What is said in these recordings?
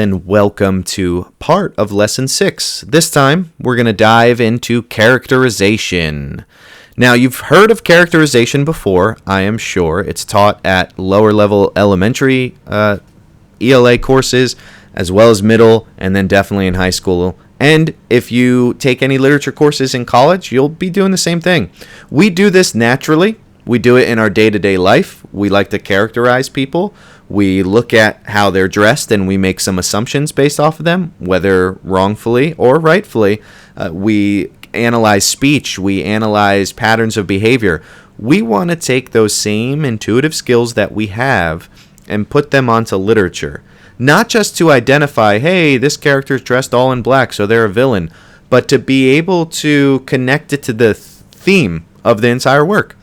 and welcome to part of Lesson 6. This time, we're going to dive into characterization. Now, you've heard of characterization before, I am sure. It's taught at lower level elementary ELA courses, as well as middle, and then definitely in high school. And if you take any literature courses in college, you'll be doing the same thing. We do this naturally. We do it in our day-to-day life. We like to characterize people. We look at how they're dressed and we make some assumptions based off of them, whether wrongfully or rightfully. We analyze speech. We analyze patterns of behavior. We want to take those same intuitive skills that we have and put them onto literature. Not just to identify, hey, this character's dressed all in black, so they're a villain, but to be able to connect it to the theme of the entire work.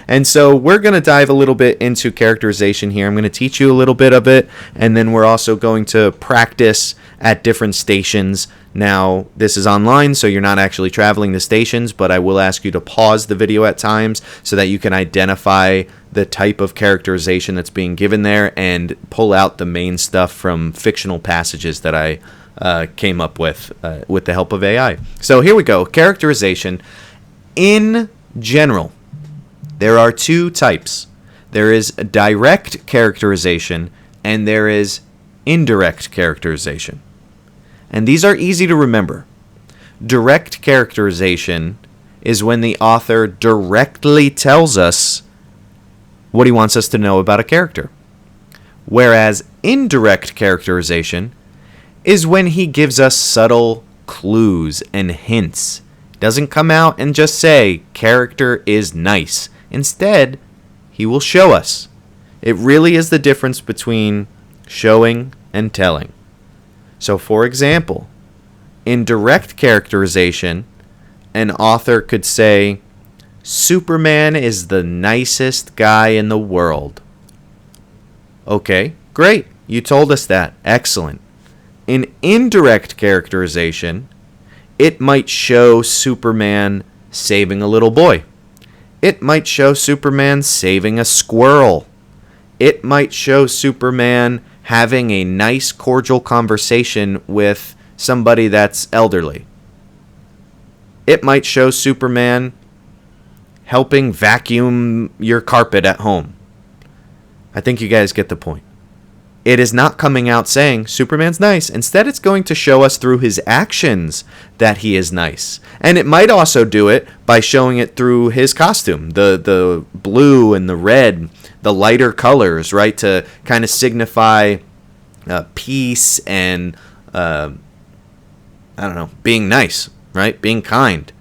And so we're going to dive a little bit into characterization here. I'm going to teach you a little bit of it, and then we're also going to practice at different stations. Now, this is online, so you're not actually traveling to stations, but I will ask you to pause the video at times so that you can identify the type of characterization that's being given there and pull out the main stuff from fictional passages that I came up with the help of AI. So here we go. Characterization. In general, there are two types. There is direct characterization and there is indirect characterization. And these are easy to remember. Direct characterization is when the author directly tells us what he wants us to know about a character. Whereas indirect characterization is when he gives us subtle clues and hints. Doesn't come out and just say, character is nice. Instead, he will show us. It really is the difference between showing and telling. So, for example, in direct characterization, an author could say, Superman is the nicest guy in the world. Okay, great. You told us that. Excellent. In indirect characterization, it might show Superman saving a little boy. It might show Superman saving a squirrel. It might show Superman having a nice, cordial conversation with somebody that's elderly. It might show Superman helping vacuum your carpet at home. I think you guys get the point. It is not coming out saying Superman's nice. Instead, it's going to show us through his actions that he is nice. And it might also do it by showing it through his costume, the blue and the red, the lighter colors, right, to kind of signify peace and, being nice, right, being kind.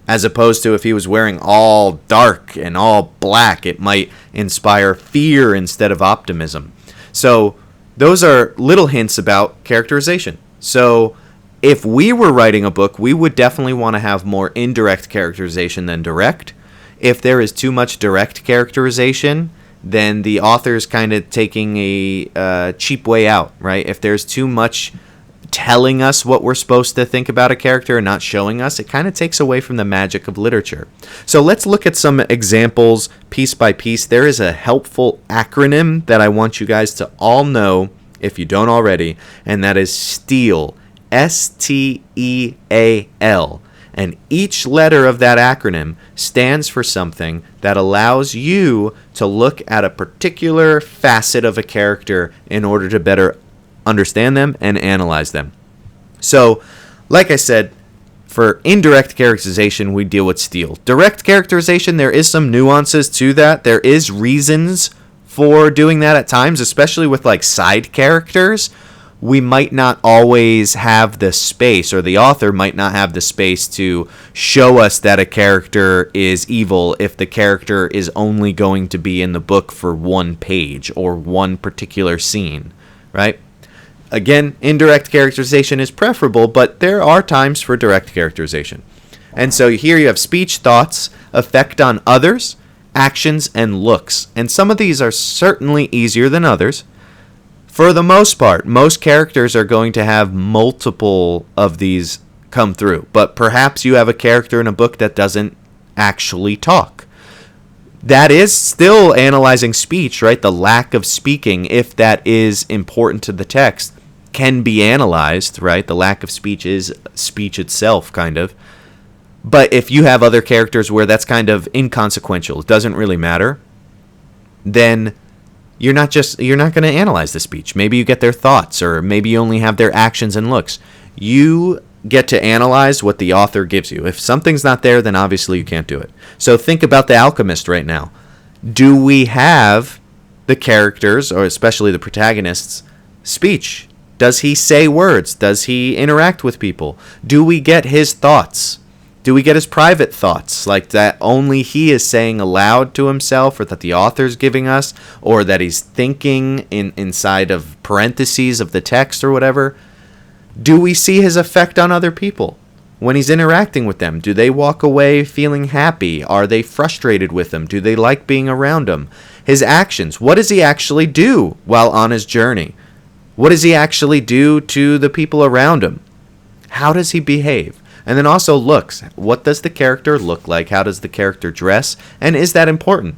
As opposed to if he was wearing all dark and all black, it might inspire fear instead of optimism. So those are little hints about characterization. So if we were writing a book, we would definitely want to have more indirect characterization than direct. If there is too much direct characterization, then the author is kind of taking a cheap way out, right? If there's too much telling us what we're supposed to think about a character and not showing us, it kind of takes away from the magic of literature. So let's look at some examples piece by piece. There is a helpful acronym that I want you guys to all know if you don't already, and that is S.T.E.A.L. S.T.E.A.L. And each letter of that acronym stands for something that allows you to look at a particular facet of a character in order to better understand them and analyze them. So, like I said, for indirect characterization, we deal with S.T.E.A.L. Direct characterization, there is some nuances to that. There is reasons for doing that at times, especially with like side characters. We might not always have the space, or the author might not have the space to show us that a character is evil if the character is only going to be in the book for one page or one particular scene, right? Again, indirect characterization is preferable, but there are times for direct characterization. And so here you have speech, thoughts, effect on others, actions, and looks. And some of these are certainly easier than others. For the most part, most characters are going to have multiple of these come through. But perhaps you have a character in a book that doesn't actually talk. That is still analyzing speech, right? The lack of speaking, if that is important to the text. can be analyzed, right? The lack of speech is speech itself, kind of. But if you have other characters where that's kind of inconsequential, it doesn't really matter, then you're not going to analyze the speech. Maybe you get their thoughts, or maybe you only have their actions and looks. You get to analyze what the author gives you. If something's not there, then obviously you can't do it. So think about The Alchemist right now. Do we have the characters, or especially the protagonist's speech? Does he say words? Does he interact with people? Do we get his thoughts? Do we get his private thoughts, like that only he is saying aloud to himself, or that the author's giving us, or that he's thinking inside of parentheses of the text or whatever? Do we see his effect on other people when he's interacting with them? Do they walk away feeling happy? Are they frustrated with him? Do they like being around him? His actions. What does he actually do while on his journey? What does he actually do to the people around him? How does he behave? And then also looks. What does the character look like? How does the character dress? And is that important?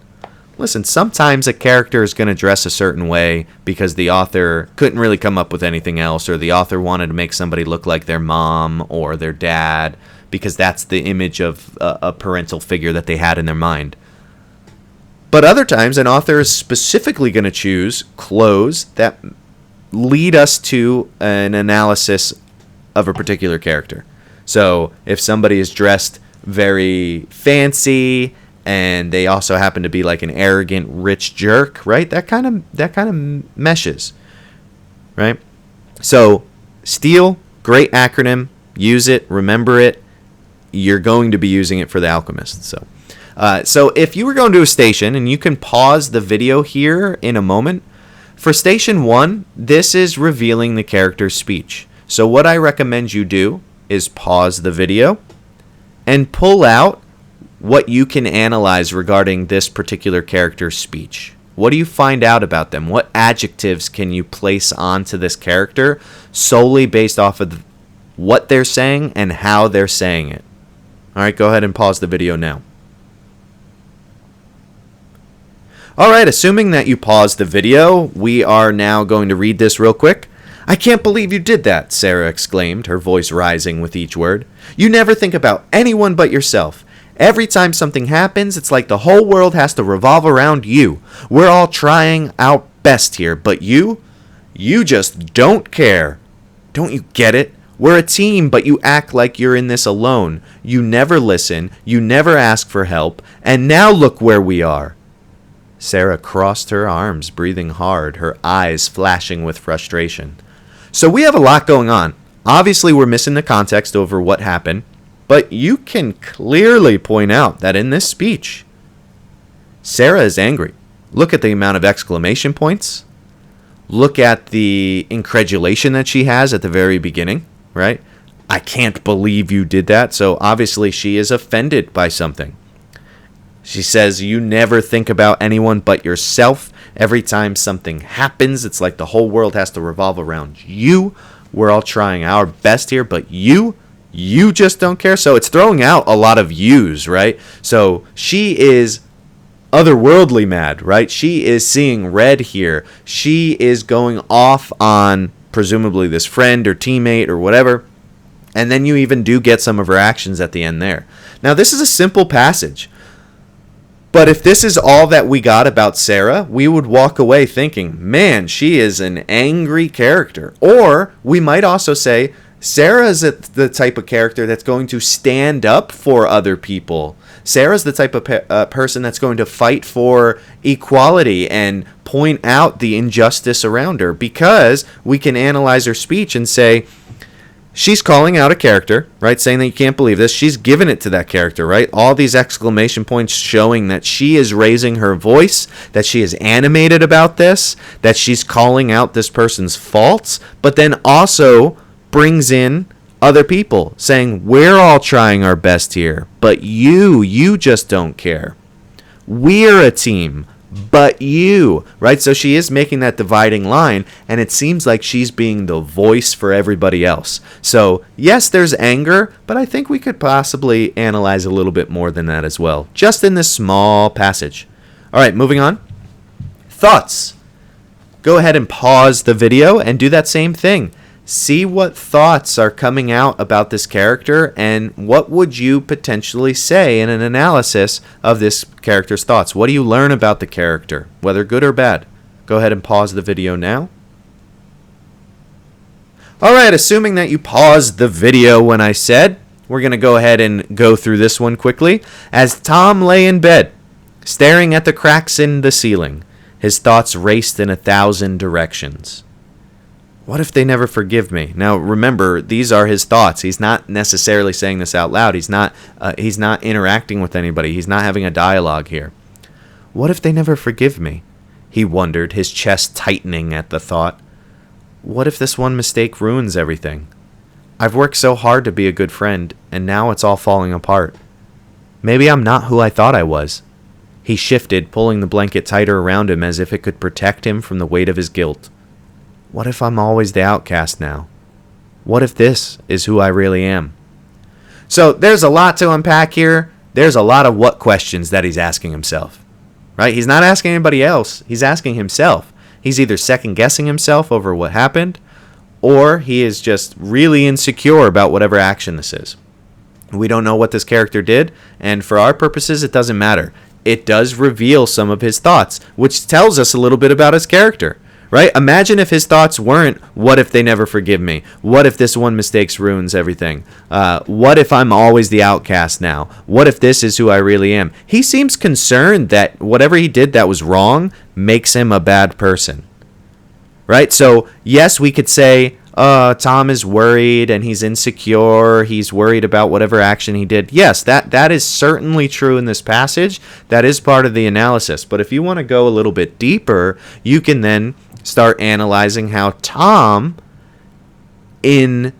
Listen, sometimes a character is going to dress a certain way because the author couldn't really come up with anything else, or the author wanted to make somebody look like their mom or their dad because that's the image of a parental figure that they had in their mind. But other times, an author is specifically going to choose clothes that lead us to an analysis of a particular character. So if somebody is dressed very fancy, and they also happen to be like an arrogant, rich jerk, right? That kind of meshes, right? So, S.T.E.A.L, great acronym. Use it, remember it. You're going to be using it for The Alchemist. So if you were going to a station, and you can pause the video here in a moment. For Station 1, this is revealing the character's speech. So what I recommend you do is pause the video and pull out what you can analyze regarding this particular character's speech. What do you find out about them? What adjectives can you place onto this character solely based off of what they're saying and how they're saying it? All right, go ahead and pause the video now. All right, assuming that you paused the video, we are now going to read this real quick. "I can't believe you did that," Sarah exclaimed, her voice rising with each word. "You never think about anyone but yourself. Every time something happens, it's like the whole world has to revolve around you. We're all trying our best here, but you just don't care. Don't you get it? We're a team, but you act like you're in this alone. You never listen, you never ask for help, and now look where we are." Sarah crossed her arms, breathing hard, her eyes flashing with frustration. So we have a lot going on. Obviously, we're missing the context over what happened, but you can clearly point out that in this speech, Sarah is angry. Look at the amount of exclamation points. Look at the incredulation that she has at the very beginning, right? "I can't believe you did that." So obviously she is offended by something. She says, "You never think about anyone but yourself. Every time something happens, it's like the whole world has to revolve around you. We're all trying our best here, but you just don't care." So it's throwing out a lot of yous, right? So she is otherworldly mad, right? She is seeing red here. She is going off on presumably this friend or teammate or whatever. And then you even do get some of her actions at the end there. Now, this is a simple passage. But if this is all that we got about Sarah, we would walk away thinking, man, she is an angry character. Or we might also say, Sarah is the type of character that's going to stand up for other people. Sarah's the type of person that's going to fight for equality and point out the injustice around her, because we can analyze her speech and say, she's calling out a character, right? Saying that you can't believe this. She's given it to that character, right? All these exclamation points showing that she is raising her voice, that she is animated about this, that she's calling out this person's faults, but then also brings in other people saying, we're all trying our best here, but you just don't care. We're a team, but you, right? So she is making that dividing line, and it seems like she's being the voice for everybody else. So yes, there's anger, but I think we could possibly analyze a little bit more than that as well, just in this small passage. All right, moving on. Thoughts. Go ahead and pause the video and do that same thing. See what thoughts are coming out about this character, and what would you potentially say in an analysis of this character's thoughts. What do you learn about the character, whether good or bad? Go ahead and pause the video now. Alright, assuming that you paused the video when I said, we're going to go ahead and go through this one quickly. As Tom lay in bed, staring at the cracks in the ceiling, his thoughts raced in 1,000 directions. What if they never forgive me? Now, remember, these are his thoughts. He's not necessarily saying this out loud. He's not interacting with anybody. He's not having a dialogue here. What if they never forgive me? He wondered, his chest tightening at the thought. What if this one mistake ruins everything? I've worked so hard to be a good friend, and now it's all falling apart. Maybe I'm not who I thought I was. He shifted, pulling the blanket tighter around him as if it could protect him from the weight of his guilt. What if I'm always the outcast now? What if this is who I really am? So there's a lot to unpack here. There's a lot of what questions that he's asking himself. Right? He's not asking anybody else. He's asking himself. He's either second-guessing himself over what happened, or he is just really insecure about whatever action this is. We don't know what this character did, and for our purposes, it doesn't matter. It does reveal some of his thoughts, which tells us a little bit about his character. Right? Imagine if his thoughts weren't, what if they never forgive me? What if this one mistake ruins everything? What if I'm always the outcast now? What if this is who I really am? He seems concerned that whatever he did that was wrong makes him a bad person. Right? So, yes, we could say, Tom is worried and he's insecure. He's worried about whatever action he did. Yes, that is certainly true in this passage. That is part of the analysis. But if you want to go a little bit deeper, you can then start analyzing how Tom, in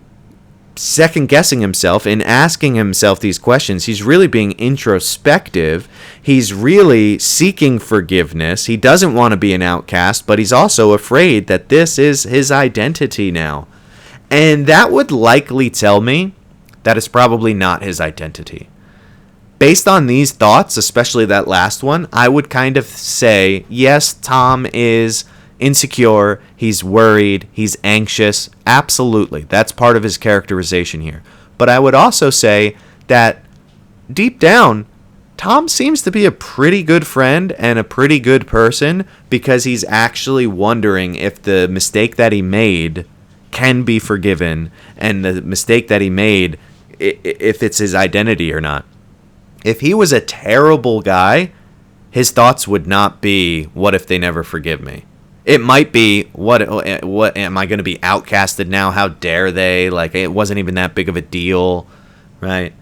second-guessing himself, in asking himself these questions, he's really being introspective. He's really seeking forgiveness. He doesn't want to be an outcast, but he's also afraid that this is his identity now. And that would likely tell me that it's probably not his identity. Based on these thoughts, especially that last one, I would kind of say, yes, Tom is insecure, he's worried, he's anxious. Absolutely. That's part of his characterization here. But I would also say that deep down, Tom seems to be a pretty good friend and a pretty good person, because he's actually wondering if the mistake that he made can be forgiven, and the mistake that he made, if it's his identity or not. If he was a terrible guy, his thoughts would not be, what if they never forgive me? It might be, what am I going to be outcasted now? How dare they? Like, it wasn't even that big of a deal, right?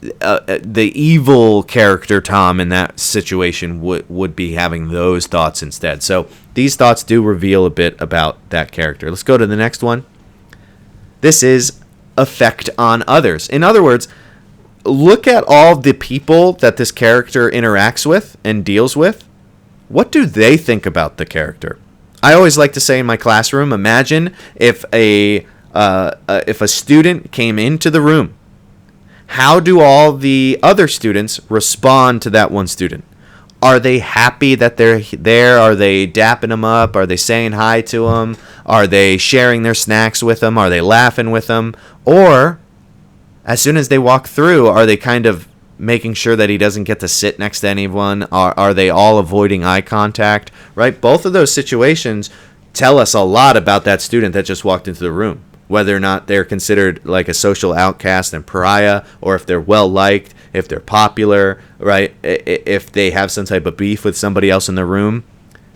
The evil character Tom in that situation would be having those thoughts instead. So these thoughts do reveal a bit about that character. Let's go to the next one. This is effect on others. In other words, look at all the people that this character interacts with and deals with. What do they think about the character? I always like to say in my classroom, imagine if a student came into the room. How do all the other students respond to that one student? Are they happy that they're there? Are they dapping them up? Are they saying hi to them? Are they sharing their snacks with them? Are they laughing with them? Or, as soon as they walk through, are they kind of making sure that he doesn't get to sit next to anyone? Are they all avoiding eye contact? Right? Both of those situations tell us a lot about that student that just walked into the room. Whether or not they're considered like a social outcast and pariah, or if they're well-liked, if they're popular, right? If they have some type of beef with somebody else in the room.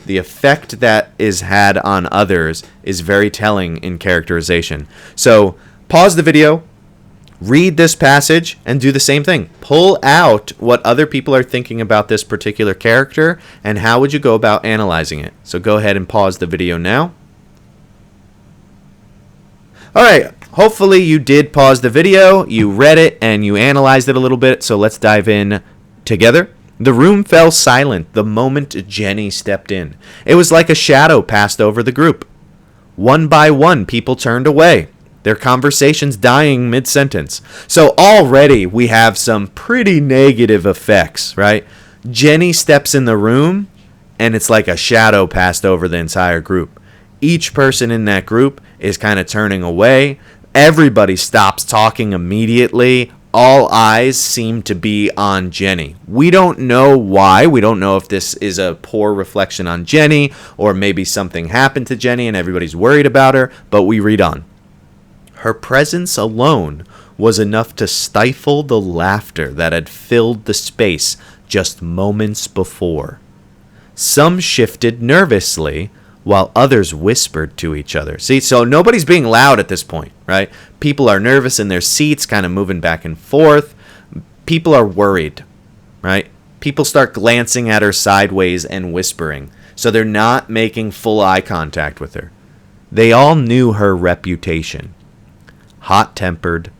The effect that is had on others is very telling in characterization. So pause the video, read this passage, and do the same thing. Pull out what other people are thinking about this particular character, and how would you go about analyzing it. So go ahead and pause the video now. Alright, hopefully you did pause the video, you read it, and you analyzed it a little bit, so let's dive in together. The room fell silent the moment Jenny stepped in. It was like a shadow passed over the group. One by one, people turned away, their conversations dying mid-sentence. So already we have some pretty negative effects, right? Jenny steps in the room, and it's like a shadow passed over the entire group. Each person in that group is kind of turning away. Everybody stops talking immediately. All eyes seem to be on Jenny. We don't know why. We don't know if this is a poor reflection on Jenny, or maybe something happened to Jenny and everybody's worried about her, but we read on. Her presence alone was enough to stifle the laughter that had filled the space just moments before. Some shifted nervously, while others whispered to each other. See, so nobody's being loud at this point, right? People are nervous in their seats, kind of moving back and forth. People are worried, right? People start glancing at her sideways and whispering. So they're not making full eye contact with her. They all knew her reputation. Hot-tempered,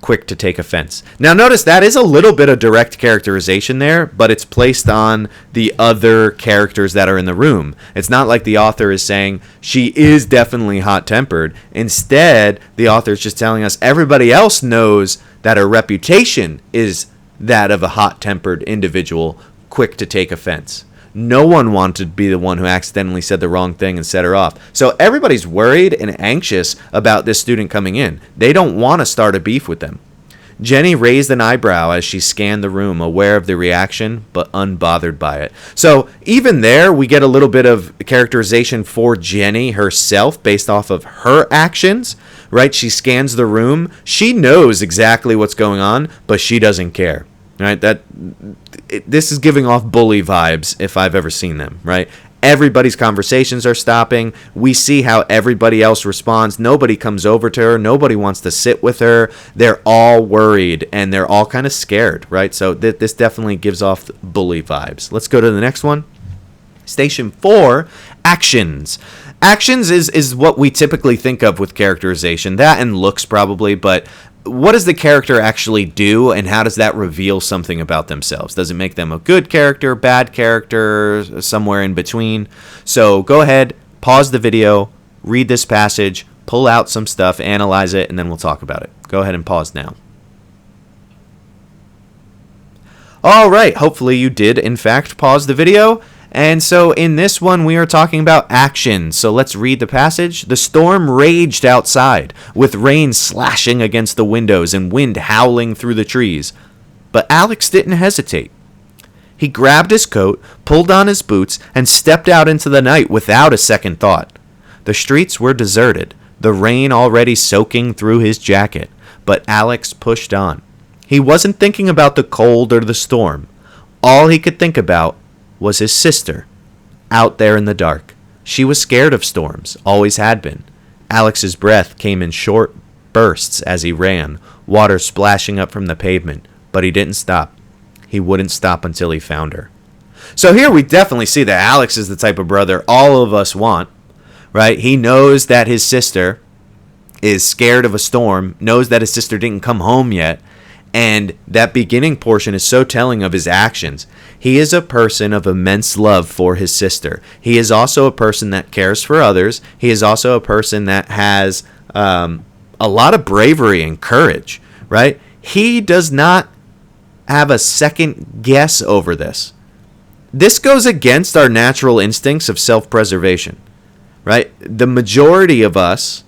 quick to take offense. Now notice that is a little bit of direct characterization there, but it's placed on the other characters that are in the room. It's not like the author is saying she is definitely hot-tempered. Instead, the author is just telling us everybody else knows that her reputation is that of a hot-tempered individual, quick to take offense. No one wanted to be the one who accidentally said the wrong thing and set her off. So everybody's worried and anxious about this student coming in. They don't want to start a beef with them. Jenny raised an eyebrow as she scanned the room, aware of the reaction, but unbothered by it. So even there, we get a little bit of characterization for Jenny herself based off of her actions, right? She scans the room. She knows exactly what's going on, but she doesn't care. Right, this is giving off bully vibes if I've ever seen them, right? Everybody's conversations are stopping. We see how everybody else responds. Nobody comes over to her. Nobody wants to sit with her. They're all worried and they're all kind of scared, right? So this definitely gives off bully vibes. Let's go to the next one. Station 4, actions. Actions is what we typically think of with characterization. That and looks probably, but what does the character actually do, and how does that reveal something about themselves? Does it make them a good character, bad character, somewhere in between? So go ahead, pause the video, read this passage, pull out some stuff, analyze it, and then we'll talk about it. Go ahead and pause now. All right, hopefully you did, in fact, pause the video. And so in this one, we are talking about action. So let's read the passage. The storm raged outside, with rain slashing against the windows and wind howling through the trees. But Alex didn't hesitate. He grabbed his coat, pulled on his boots, and stepped out into the night without a second thought. The streets were deserted, the rain already soaking through his jacket. But Alex pushed on. He wasn't thinking about the cold or the storm. All he could think about was his sister, out there in the dark. She was scared of storms, always had been. Alex's breath came in short bursts as he ran, water splashing up from the pavement, but he didn't stop. He wouldn't stop until he found her. So here we definitely see that Alex is the type of brother all of us want, right? He knows that his sister is scared of a storm, knows that his sister didn't come home yet, and that beginning portion is so telling of his actions. He is a person of immense love for his sister. He is also a person that cares for others. He is also a person that has a lot of bravery and courage, right? He does not have a second guess over this. This goes against our natural instincts of self-preservation, right? The majority of us,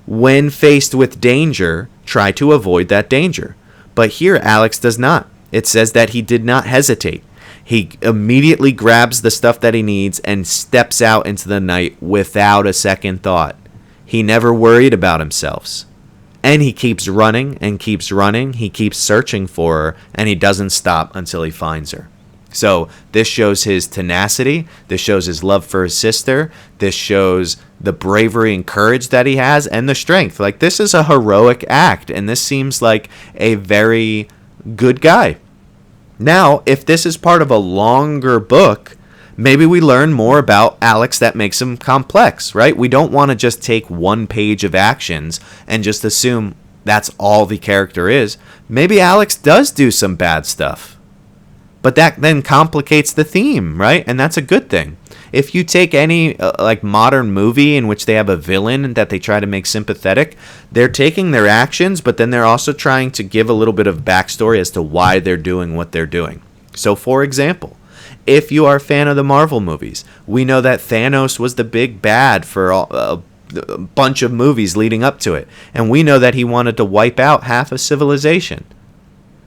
when faced with danger, try to avoid that danger. But here, Alex does not. It says that he did not hesitate. He immediately grabs the stuff that he needs and steps out into the night without a second thought. He never worried about himself. And he keeps running and keeps running. He keeps searching for her, and he doesn't stop until he finds her. So this shows his tenacity. This shows his love for his sister. This shows the bravery and courage that he has and the strength. Like, this is a heroic act, and this seems like a very good guy. Now, if this is part of a longer book, maybe we learn more about Alex that makes him complex, right? We don't want to just take one page of actions and just assume that's all the character is. Maybe Alex does do some bad stuff. But that then complicates the theme, right? And that's a good thing. If you take any modern movie in which they have a villain that they try to make sympathetic, they're taking their actions, but then they're also trying to give a little bit of backstory as to why they're doing what they're doing. So, for example, if you are a fan of the Marvel movies, we know that Thanos was the big bad for a bunch of movies leading up to it. And we know that he wanted to wipe out half of civilization.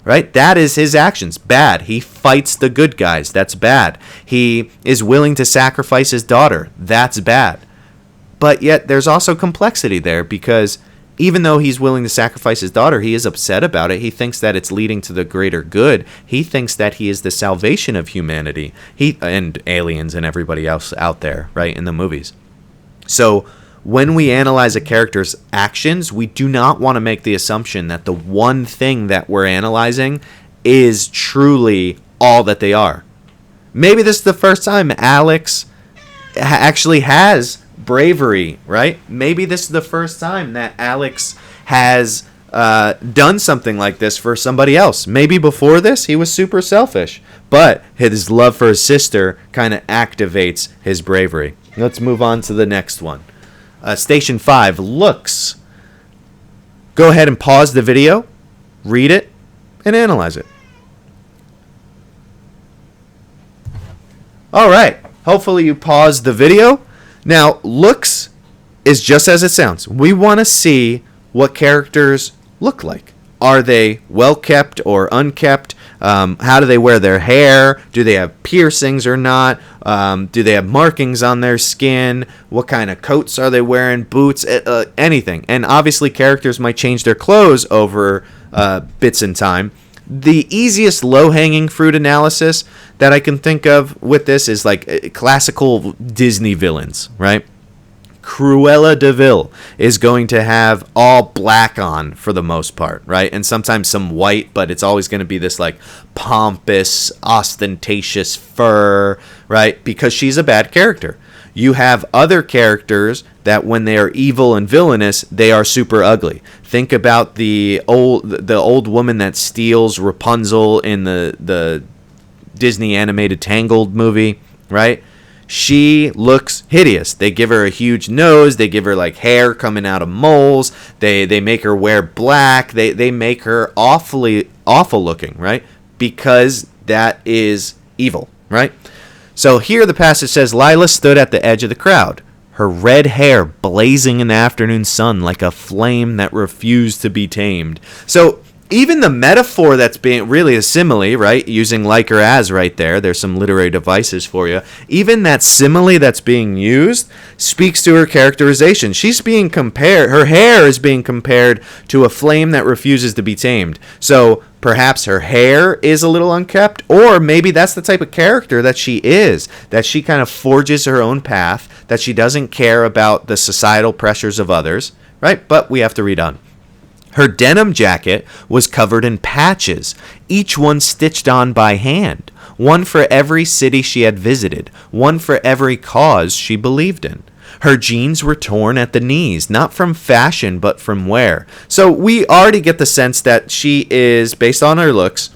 Right? That is his actions. Bad. He fights the good guys. That's bad. He is willing to sacrifice his daughter. That's bad. But yet there's also complexity there, because even though he's willing to sacrifice his daughter, he is upset about it. He thinks that it's leading to the greater good. He thinks that he is the salvation of humanity. And aliens and everybody else out there, right, in the movies. So when we analyze a character's actions, we do not want to make the assumption that the one thing that we're analyzing is truly all that they are. Maybe this is the first time Alex actually has bravery, right? Maybe this is the first time that Alex has done something like this for somebody else. Maybe before this, he was super selfish, but his love for his sister kind of activates his bravery. Let's move on to the next one. Station 5, looks. Go ahead and pause the video, read it, and analyze it. All right. Hopefully you paused the video. Now, looks is just as it sounds. We want to see what characters look like. Are they well kept or unkept? How do they wear their hair? Do they have piercings or not? Do they have markings on their skin? What kind of coats are they wearing? Boots? Anything. And obviously characters might change their clothes over bits in time. The easiest low-hanging fruit analysis that I can think of with this is like classical Disney villains, right? Cruella de Vil is going to have all black on for the most part, right? And sometimes some white, but it's always going to be this like pompous, ostentatious fur, right? Because she's a bad character. You have other characters that when they are evil and villainous, they are super ugly. Think about the old woman that steals Rapunzel in the Disney animated Tangled movie, right? She looks hideous. They give her a huge nose. They give her like hair coming out of moles. They make her wear black. They make her awful looking, right? Because that is evil, right? So here the passage says, Lila stood at the edge of the crowd, her red hair blazing in the afternoon sun like a flame that refused to be tamed. So even the metaphor that's being really a simile, right? Using like or as right there. There's some literary devices for you. Even that simile that's being used speaks to her characterization. She's being compared, her hair is being compared to a flame that refuses to be tamed. So perhaps her hair is a little unkept, or maybe that's the type of character that she is, that she kind of forges her own path, that she doesn't care about the societal pressures of others, right? But we have to read on. Her denim jacket was covered in patches, each one stitched on by hand, one for every city she had visited, one for every cause she believed in. Her jeans were torn at the knees, not from fashion, but from wear. So we already get the sense that she is, based on her looks,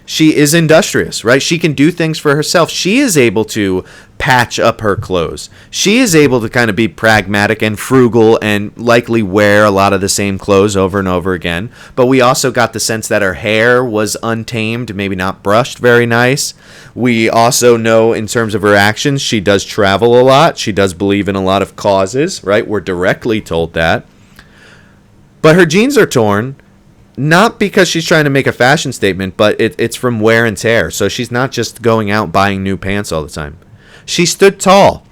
she is industrious, right? She can do things for herself. She is able to patch up her clothes. She is able to kind of be pragmatic and frugal and likely wear a lot of the same clothes over and over again. But we also got the sense that her hair was untamed, maybe not brushed very nice. We also know in terms of her actions, she does travel a lot. She does believe in a lot of causes, right? We're directly told that. But her jeans are torn. Not because she's trying to make a fashion statement, but it's from wear and tear. So she's not just going out buying new pants all the time. She stood tall,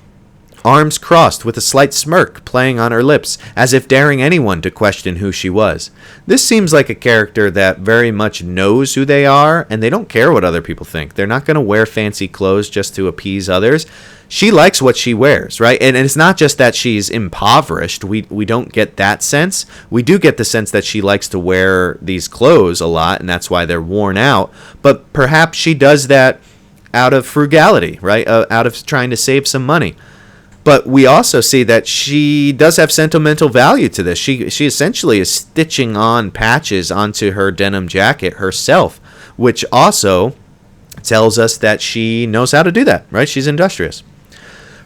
arms crossed with a slight smirk playing on her lips, as if daring anyone to question who she was. This seems like a character that very much knows who they are, and they don't care what other people think. They're not going to wear fancy clothes just to appease others. She likes what she wears, right? And it's not just that she's impoverished. We don't get that sense. We do get the sense that she likes to wear these clothes a lot, and that's why they're worn out. But perhaps she does that out of frugality, right? Out of trying to save some money. But we also see that she does have sentimental value to this. She essentially is stitching on patches onto her denim jacket herself, which also tells us that she knows how to do that, right? She's industrious.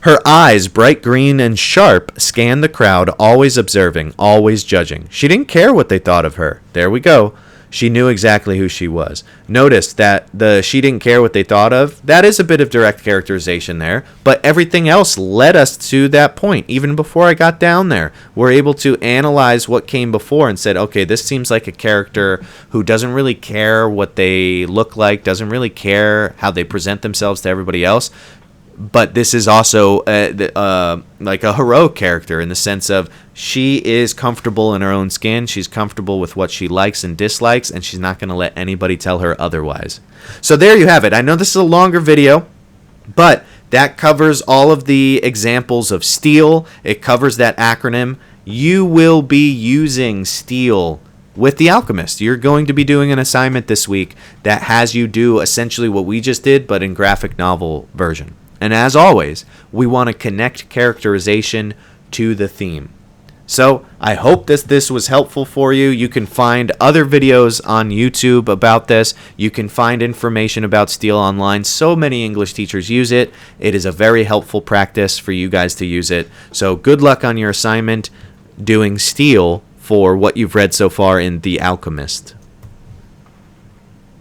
Her eyes, bright green and sharp, scanned the crowd, always observing, always judging. She didn't care what they thought of her. There we go. She knew exactly who she was. Notice that she didn't care what they thought of. That is a bit of direct characterization there, but everything else led us to that point. Even before I got down there, we're able to analyze what came before and said, okay, this seems like a character who doesn't really care what they look like, doesn't really care how they present themselves to everybody else. But this is also like a heroic character in the sense of she is comfortable in her own skin. She's comfortable with what she likes and dislikes, and she's not going to let anybody tell her otherwise. So there you have it. I know this is a longer video, but that covers all of the examples of S.T.E.A.L. It covers that acronym. You will be using S.T.E.A.L with The Alchemist. You're going to be doing an assignment this week that has you do essentially what we just did, but in graphic novel version. And as always, we want to connect characterization to the theme. So I hope this was helpful for you. You can find other videos on YouTube about this. You can find information about S.T.E.A.L online. So many English teachers use it. It is a very helpful practice for you guys to use it. So good luck on your assignment doing S.T.E.A.L for what you've read so far in The Alchemist.